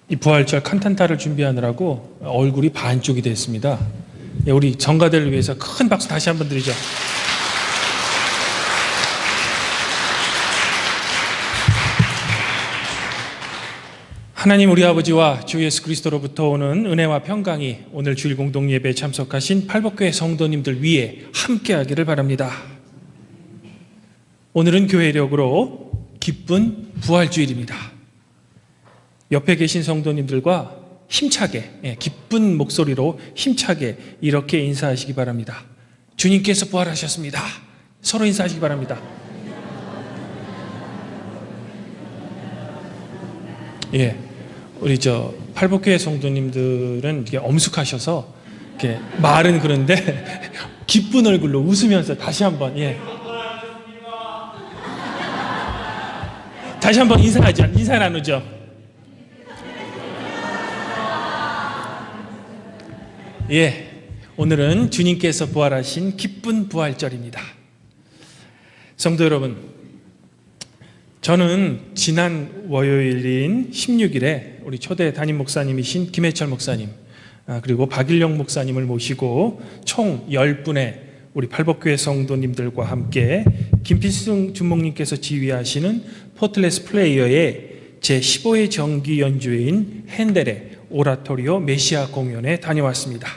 이 부활절 칸탄타를 준비하느라고 얼굴이 반쪽이 됐습니다. 우리 정가들을 위해서 큰 박수 다시 한번 드리죠. 하나님 우리 아버지와 주 예수 그리스도로부터 오는 은혜와 평강이 오늘 주일 공동 예배에 참석하신 팔복교회 성도님들 위에 함께하기를 바랍니다. 오늘은 교회력으로 기쁜 부활주일입니다. 옆에 계신 성도님들과 힘차게, 기쁜 목소리로 힘차게 이렇게 인사하시기 바랍니다. 주님께서 부활하셨습니다. 서로 인사하시기 바랍니다. 우리 팔복교회 성도님들은 이게 엄숙하셔서 이렇게 말은 그런데 기쁜 얼굴로 웃으면서 다시 한번 다시 한번 인사 나누죠. 오늘은 주님께서 부활하신 기쁜 부활절입니다. 성도 여러분, 저는 지난 월요일인 16일에 우리 초대 담임 목사님이신 김해철 목사님 그리고 박일영 목사님을 모시고 총 10분의 우리 팔복교회 성도님들과 함께 김필승 주목님께서 지휘하시는 포틀레스 플레이어의 제15회 정기 연주회인 핸델의 오라토리오 메시아 공연에 다녀왔습니다.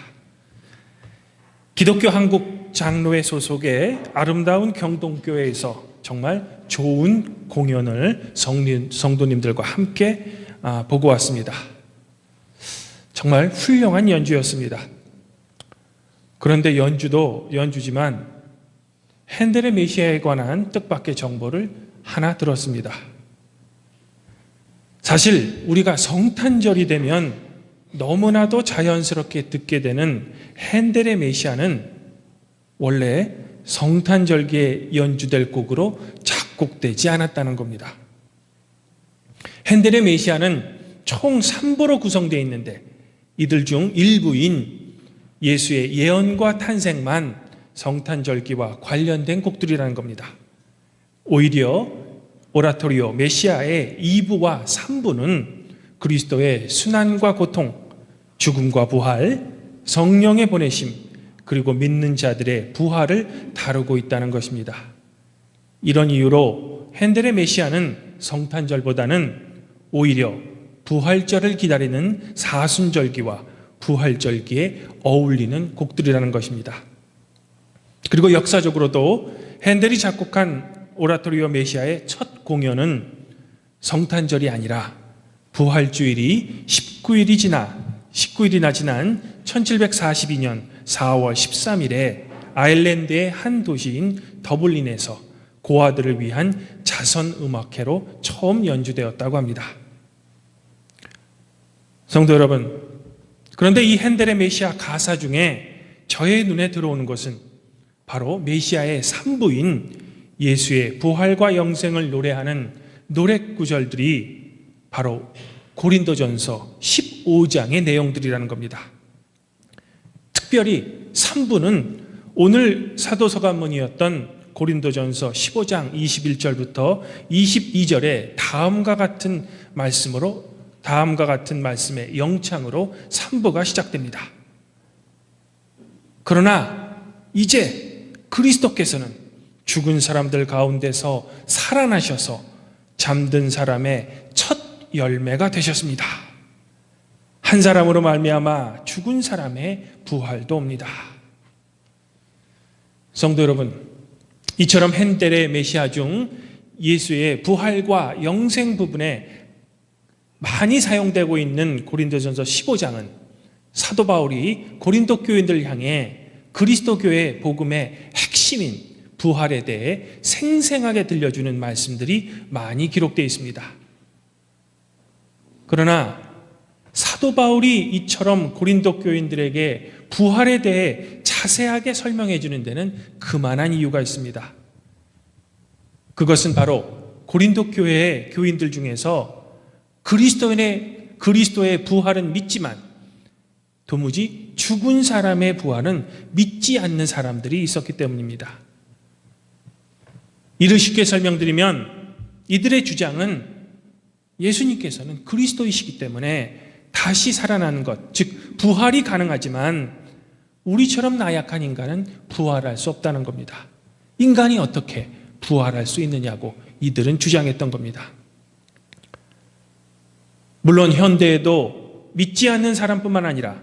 기독교 한국 장로회 소속의 아름다운 경동교회에서 정말 좋은 공연을 성도님들과 함께 보고 왔습니다. 정말 훌륭한 연주였습니다. 그런데 연주도 연주지만 핸델의 메시아에 관한 뜻밖의 정보를 하나 들었습니다. 사실 우리가 성탄절이 되면 너무나도 자연스럽게 듣게 되는 핸델의 메시아는 원래 성탄절기에 연주될 곡으로 작곡되지 않았다는 겁니다. 핸델의 메시아는 총 3부로 구성되어 있는데 이들 중 일부인 예수의 예언과 탄생만 성탄절기와 관련된 곡들이라는 겁니다. 오히려 오라토리오 메시아의 2부와 3부는 그리스도의 순환과 고통, 죽음과 부활, 성령의 보내심, 그리고 믿는 자들의 부활을 다루고 있다는 것입니다. 이런 이유로 핸델의 메시아는 성탄절보다는 오히려 부활절을 기다리는 사순절기와 부활절기에 어울리는 곡들이라는 것입니다. 그리고 역사적으로도 핸델이 작곡한 오라토리오 메시아의 첫 공연은 성탄절이 아니라 부활주일이 19일이나 지난 1742년 4월 13일에 아일랜드의 한 도시인 더블린에서 고아들을 위한 자선음악회로 처음 연주되었다고 합니다. 성도 여러분, 그런데 이 핸델의 메시아 가사 중에 저의 눈에 들어오는 것은 바로 메시아의 3부인 예수의 부활과 영생을 노래하는 노래 구절들이 바로 고린도전서 15장의 내용들이라는 겁니다. 특별히 3부는 오늘 사도서관문이었던 고린도전서 15장 21절부터 22절에 다음과 같은 말씀의 영창으로 3부가 시작됩니다. 그러나 이제 그리스도께서는 죽은 사람들 가운데서 살아나셔서 잠든 사람의 첫 열매가 되셨습니다. 한 사람으로 말미암아 죽은 사람의 부활도 옵니다. 성도 여러분, 이처럼 핸델의 메시아 중 예수의 부활과 영생 부분에 많이 사용되고 있는 고린도전서 15장은 사도 바울이 고린도 교인들을 향해 그리스도 교회 복음의 핵심인 부활에 대해 생생하게 들려주는 말씀들이 많이 기록되어 있습니다. 그러나 사도 바울이 이처럼 고린도 교인들에게 부활에 대해 자세하게 설명해 주는 데는 그만한 이유가 있습니다. 그것은 바로 고린도 교회의 교인들 중에서 그리스도의 부활은 믿지만 도무지 죽은 사람의 부활은 믿지 않는 사람들이 있었기 때문입니다. 이를 쉽게 설명드리면 이들의 주장은 예수님께서는 그리스도이시기 때문에 다시 살아나는 것, 즉 부활이 가능하지만 우리처럼 나약한 인간은 부활할 수 없다는 겁니다. 인간이 어떻게 부활할 수 있느냐고 이들은 주장했던 겁니다. 물론 현대에도 믿지 않는 사람뿐만 아니라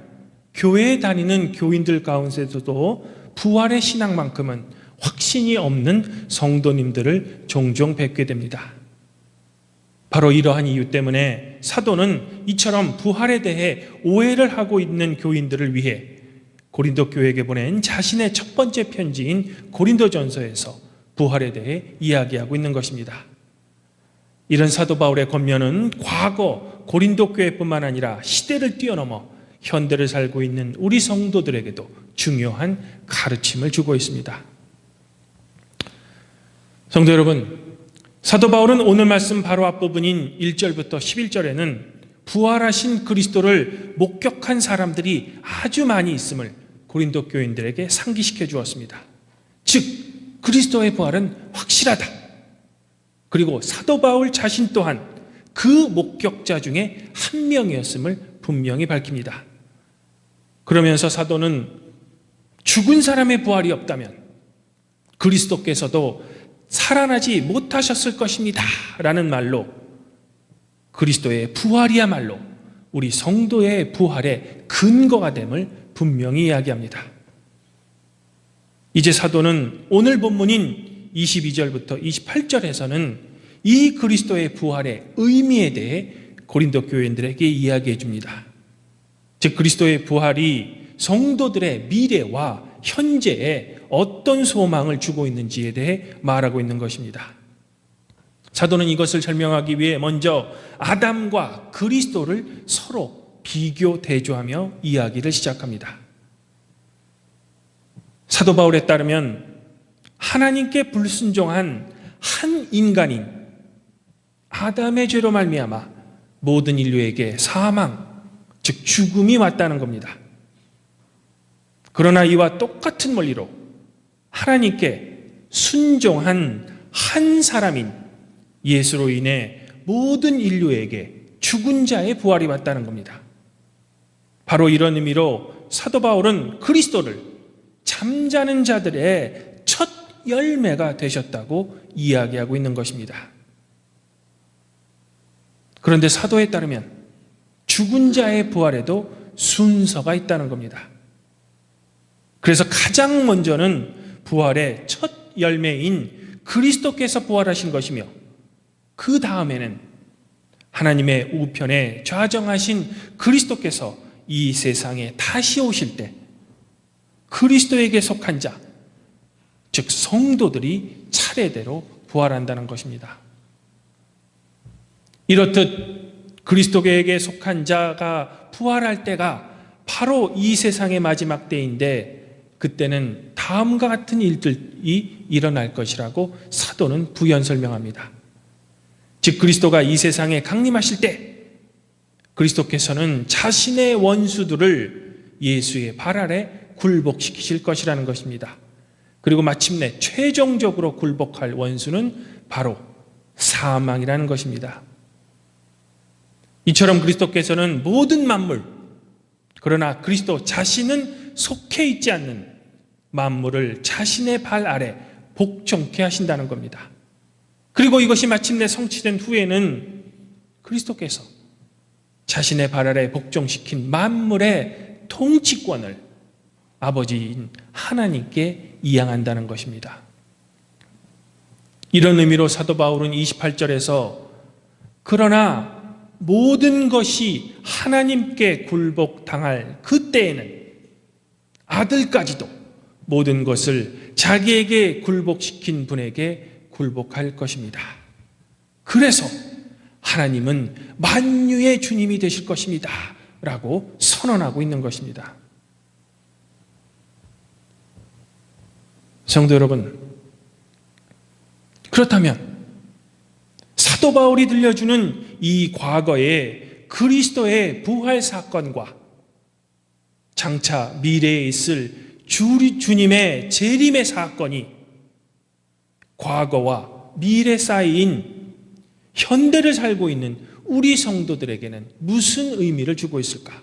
교회에 다니는 교인들 가운데서도 부활의 신앙만큼은 확신이 없는 성도님들을 종종 뵙게 됩니다. 바로 이러한 이유 때문에 사도는 이처럼 부활에 대해 오해를 하고 있는 교인들을 위해 고린도 교회에게 보낸 자신의 첫 번째 편지인 고린도전서에서 부활에 대해 이야기하고 있는 것입니다. 이런 사도 바울의 권면은 과거 고린도 교회뿐만 아니라 시대를 뛰어넘어 현대를 살고 있는 우리 성도들에게도 중요한 가르침을 주고 있습니다. 성도 여러분, 사도 바울은 오늘 말씀 바로 앞부분인 1절부터 11절에는 부활하신 그리스도를 목격한 사람들이 아주 많이 있음을 고린도 교인들에게 상기시켜 주었습니다. 즉 그리스도의 부활은 확실하다. 그리고 사도 바울 자신 또한 그 목격자 중에 한 명이었음을 분명히 밝힙니다. 그러면서 사도는 죽은 사람의 부활이 없다면 그리스도께서도 살아나지 못하셨을 것입니다 라는 말로 그리스도의 부활이야말로 우리 성도의 부활의 근거가 됨을 분명히 이야기합니다. 이제 사도는 오늘 본문인 22절부터 28절에서는 이 그리스도의 부활의 의미에 대해 고린도 교인들에게 이야기해 줍니다. 즉 그리스도의 부활이 성도들의 미래와 현재에 어떤 소망을 주고 있는지에 대해 말하고 있는 것입니다. 사도는 이것을 설명하기 위해 먼저 아담과 그리스도를 서로 비교 대조하며 이야기를 시작합니다. 사도 바울에 따르면 하나님께 불순종한 한 인간인 아담의 죄로 말미암아 모든 인류에게 사망, 즉 죽음이 왔다는 겁니다. 그러나 이와 똑같은 원리로 하나님께 순종한 한 사람인 예수로 인해 모든 인류에게 죽은 자의 부활이 왔다는 겁니다. 바로 이런 의미로 사도 바울은 그리스도를 잠자는 자들의 첫 열매가 되셨다고 이야기하고 있는 것입니다. 그런데 사도에 따르면 죽은 자의 부활에도 순서가 있다는 겁니다. 그래서 가장 먼저는 부활의 첫 열매인 그리스도께서 부활하신 것이며 그 다음에는 하나님의 우편에 좌정하신 그리스도께서 이 세상에 다시 오실 때 그리스도에게 속한 자, 즉 성도들이 차례대로 부활한다는 것입니다. 이렇듯 그리스도에게 속한 자가 부활할 때가 바로 이 세상의 마지막 때인데 그때는 다음과 같은 일들이 일어날 것이라고 사도는 부연 설명합니다. 즉 그리스도가 이 세상에 강림하실 때 그리스도께서는 자신의 원수들을 예수의 발 아래 굴복시키실 것이라는 것입니다. 그리고 마침내 최종적으로 굴복할 원수는 바로 사망이라는 것입니다. 이처럼 그리스도께서는 모든 만물, 그러나 그리스도 자신은 속해 있지 않는 만물을 자신의 발 아래 복종케 하신다는 겁니다. 그리고 이것이 마침내 성취된 후에는 그리스도께서 자신의 발 아래 복종시킨 만물의 통치권을 아버지인 하나님께 이양한다는 것입니다. 이런 의미로 사도 바울은 28절에서 그러나 모든 것이 하나님께 굴복당할 그때에는 아들까지도 모든 것을 자기에게 굴복시킨 분에게 굴복할 것입니다. 그래서 하나님은 만유의 주님이 되실 것입니다 라고 선언하고 있는 것입니다. 성도 여러분, 그렇다면 사도 바울이 들려주는 이 과거의 그리스도의 부활 사건과 장차 미래에 있을 주님의 재림의 사건이 과거와 미래 사이인 현대를 살고 있는 우리 성도들에게는 무슨 의미를 주고 있을까?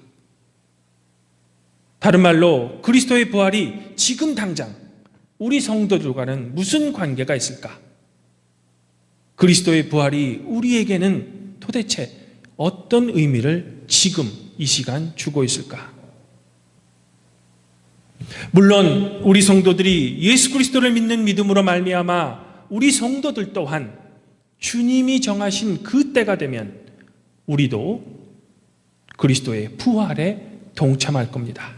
다른 말로 그리스도의 부활이 지금 당장 우리 성도들과는 무슨 관계가 있을까? 그리스도의 부활이 우리에게는 도대체 어떤 의미를 지금 이 시간 주고 있을까? 물론 우리 성도들이 예수 그리스도를 믿는 믿음으로 말미암아 우리 성도들 또한 주님이 정하신 그 때가 되면 우리도 그리스도의 부활에 동참할 겁니다.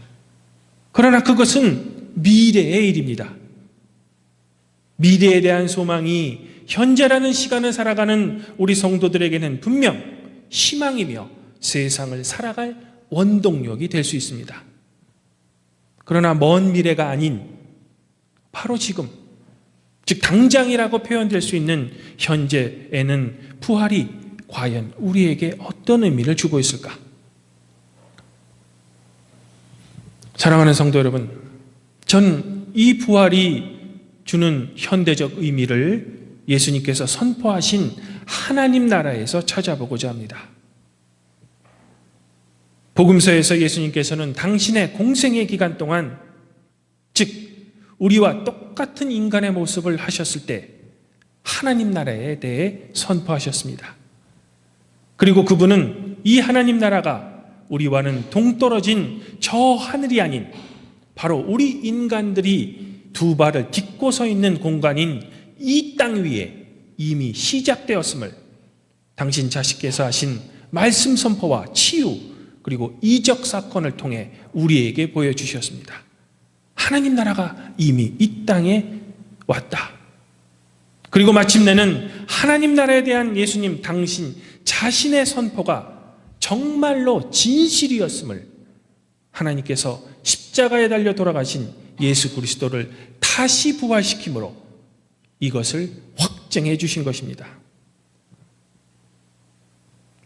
그러나 그것은 미래의 일입니다. 미래에 대한 소망이 현재라는 시간을 살아가는 우리 성도들에게는 분명 희망이며 세상을 살아갈 원동력이 될 수 있습니다. 그러나 먼 미래가 아닌 바로 지금, 즉 당장이라고 표현될 수 있는 현재에는 부활이 과연 우리에게 어떤 의미를 주고 있을까? 사랑하는 성도 여러분, 전 이 부활이 주는 현대적 의미를 예수님께서 선포하신 하나님 나라에서 찾아보고자 합니다. 복음서에서 예수님께서는 당신의 공생의 기간 동안, 즉 우리와 똑같은 인간의 모습을 하셨을 때 하나님 나라에 대해 선포하셨습니다. 그리고 그분은 이 하나님 나라가 우리와는 동떨어진 저 하늘이 아닌 바로 우리 인간들이 두 발을 딛고 서 있는 공간인 이 땅 위에 이미 시작되었음을 당신 자식께서 하신 말씀 선포와 치유 그리고 이적 사건을 통해 우리에게 보여주셨습니다. 하나님 나라가 이미 이 땅에 왔다. 그리고 마침내는 하나님 나라에 대한 예수님 당신 자신의 선포가 정말로 진실이었음을 하나님께서 십자가에 달려 돌아가신 예수 그리스도를 다시 부활시킴으로 이것을 확증해 주신 것입니다.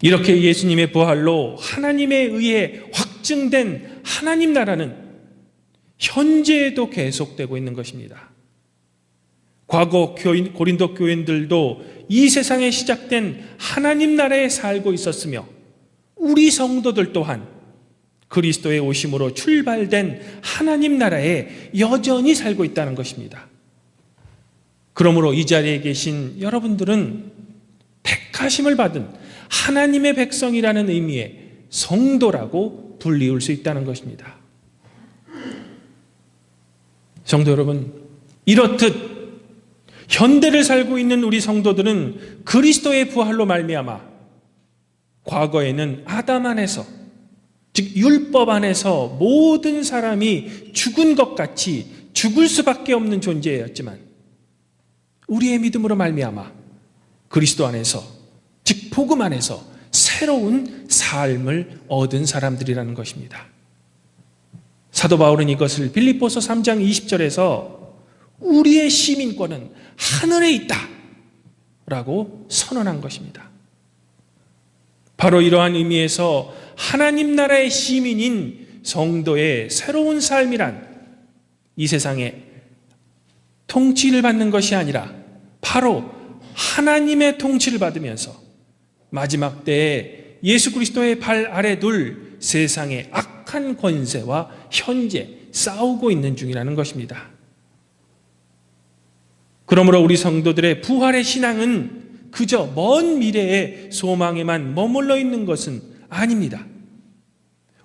이렇게 예수님의 부활로 하나님에 의해 확증된 하나님 나라는 현재에도 계속되고 있는 것입니다. 과거 고린도 교인들도 이 세상에 시작된 하나님 나라에 살고 있었으며 우리 성도들 또한 그리스도의 오심으로 출발된 하나님 나라에 여전히 살고 있다는 것입니다. 그러므로 이 자리에 계신 여러분들은 택하심을 받은 하나님의 백성이라는 의미의 성도라고 불리울 수 있다는 것입니다. 성도 여러분, 이렇듯 현대를 살고 있는 우리 성도들은 그리스도의 부활로 말미암아 과거에는 아담 안에서, 즉 율법 안에서 모든 사람이 죽은 것 같이 죽을 수밖에 없는 존재였지만 우리의 믿음으로 말미암아 그리스도 안에서, 즉 복음 안에서 새로운 삶을 얻은 사람들이라는 것입니다. 사도 바울은 이것을 빌립보서 3장 20절에서 우리의 시민권은 하늘에 있다 라고 선언한 것입니다. 바로 이러한 의미에서 하나님 나라의 시민인 성도의 새로운 삶이란 이 세상에 통치를 받는 것이 아니라 바로 하나님의 통치를 받으면서 마지막 때에 예수 그리스도의 발 아래 둘 세상의 악한 권세와 현재 싸우고 있는 중이라는 것입니다. 그러므로 우리 성도들의 부활의 신앙은 그저 먼 미래의 소망에만 머물러 있는 것은 아닙니다.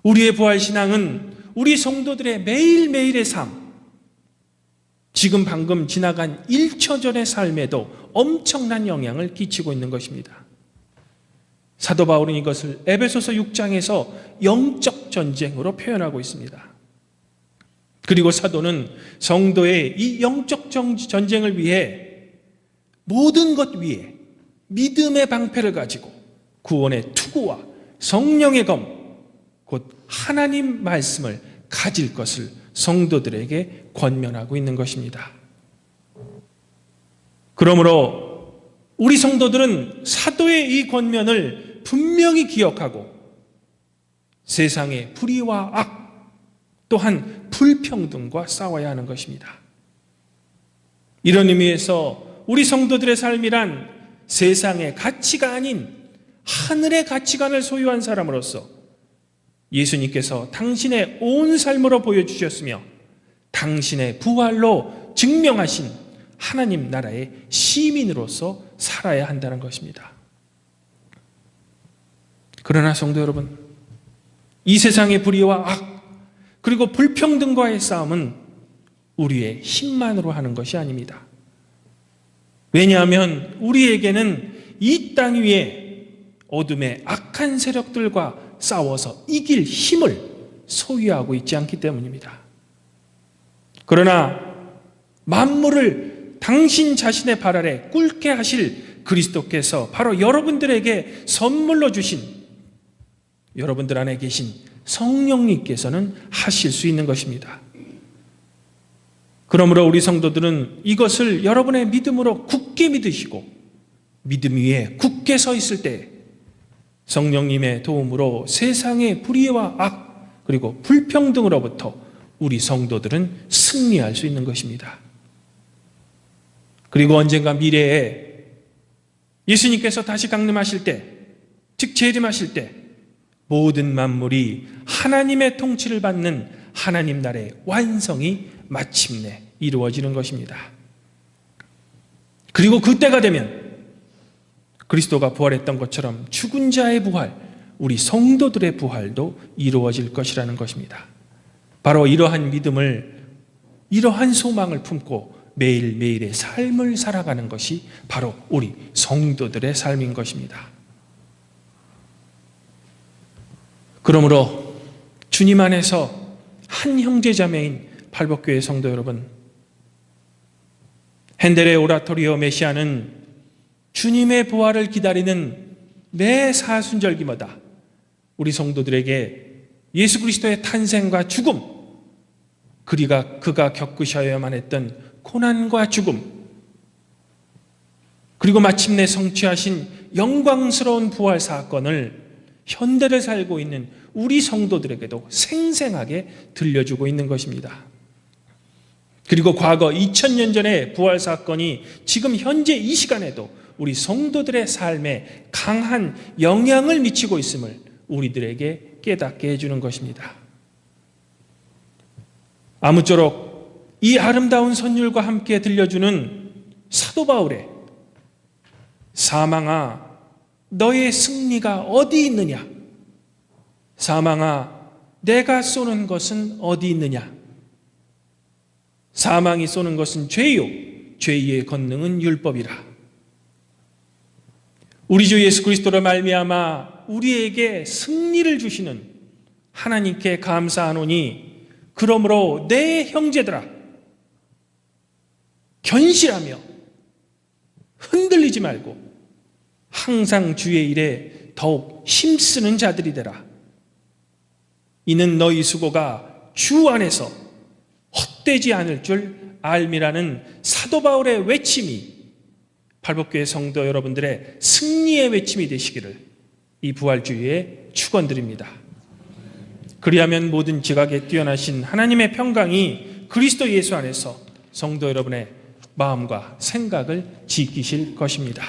우리의 부활 신앙은 우리 성도들의 매일매일의 삶, 지금 방금 지나간 1초 전의 삶에도 엄청난 영향을 끼치고 있는 것입니다. 사도 바울은 이것을 에베소서 6장에서 영적 전쟁으로 표현하고 있습니다. 그리고 사도는 성도의 이 영적 전쟁을 위해 모든 것 위에 믿음의 방패를 가지고 구원의 투구와 성령의 검, 곧 하나님 말씀을 가질 것을 성도들에게 권면하고 있는 것입니다. 그러므로 우리 성도들은 사도의 이 권면을 분명히 기억하고 세상의 불의와 악, 또한 불평등과 싸워야 하는 것입니다. 이런 의미에서 우리 성도들의 삶이란 세상의 가치가 아닌 하늘의 가치관을 소유한 사람으로서 예수님께서 당신의 온 삶으로 보여주셨으며 당신의 부활로 증명하신 하나님 나라의 시민으로서 살아야 한다는 것입니다. 그러나 성도 여러분, 이 세상의 불의와 악 그리고 불평등과의 싸움은 우리의 힘만으로 하는 것이 아닙니다. 왜냐하면 우리에게는 이 땅 위에 어둠의 악한 세력들과 싸워서 이길 힘을 소유하고 있지 않기 때문입니다. 그러나 만물을 당신 자신의 발 아래 꿇게 하실 그리스도께서 바로 여러분들에게 선물로 주신 여러분들 안에 계신 성령님께서는 하실 수 있는 것입니다. 그러므로 우리 성도들은 이것을 여러분의 믿음으로 굳게 믿으시고 믿음 위에 굳게 서 있을 때 성령님의 도움으로 세상의 불의와 악 그리고 불평등으로부터 우리 성도들은 승리할 수 있는 것입니다. 그리고 언젠가 미래에 예수님께서 다시 강림하실 때, 즉 재림하실 때 모든 만물이 하나님의 통치를 받는 하나님 나라의 완성이 마침내 이루어지는 것입니다. 그리고 그때가 되면 그리스도가 부활했던 것처럼 죽은 자의 부활, 우리 성도들의 부활도 이루어질 것이라는 것입니다. 바로 이러한 믿음을, 이러한 소망을 품고 매일매일의 삶을 살아가는 것이 바로 우리 성도들의 삶인 것입니다. 그러므로 주님 안에서 한 형제자매인 팔복교회 성도 여러분, 핸델의 오라토리오 메시아는 주님의 부활을 기다리는 매 사순절기마다 우리 성도들에게 예수 그리스도의 탄생과 죽음, 그가 겪으셔야만 했던 고난과 죽음, 그리고 마침내 성취하신 영광스러운 부활 사건을 현대를 살고 있는 우리 성도들에게도 생생하게 들려주고 있는 것입니다. 그리고 과거 2000년 전의 부활 사건이 지금 현재 이 시간에도 우리 성도들의 삶에 강한 영향을 미치고 있음을 우리들에게 깨닫게 해주는 것입니다. 아무쪼록 이 아름다운 선율과 함께 들려주는 사도 바울의 사망아 너의 승리가 어디 있느냐, 사망아 내가 쏘는 것은 어디 있느냐, 사망이 쏘는 것은 죄요 죄의 권능은 율법이라. 우리 주 예수 그리스도로 말미암아 우리에게 승리를 주시는 하나님께 감사하노니 그러므로 내 형제들아 견실하며 흔들리지 말고 항상 주의 일에 더욱 힘쓰는 자들이 되라. 이는 너희 수고가 주 안에서 헛되지 않을 줄 알미라는 사도 바울의 외침이 팔복교회 성도 여러분들의 승리의 외침이 되시기를 이 부활주의에 축원드립니다. 그리하면 모든 지각에 뛰어나신 하나님의 평강이 그리스도 예수 안에서 성도 여러분의 마음과 생각을 지키실 것입니다.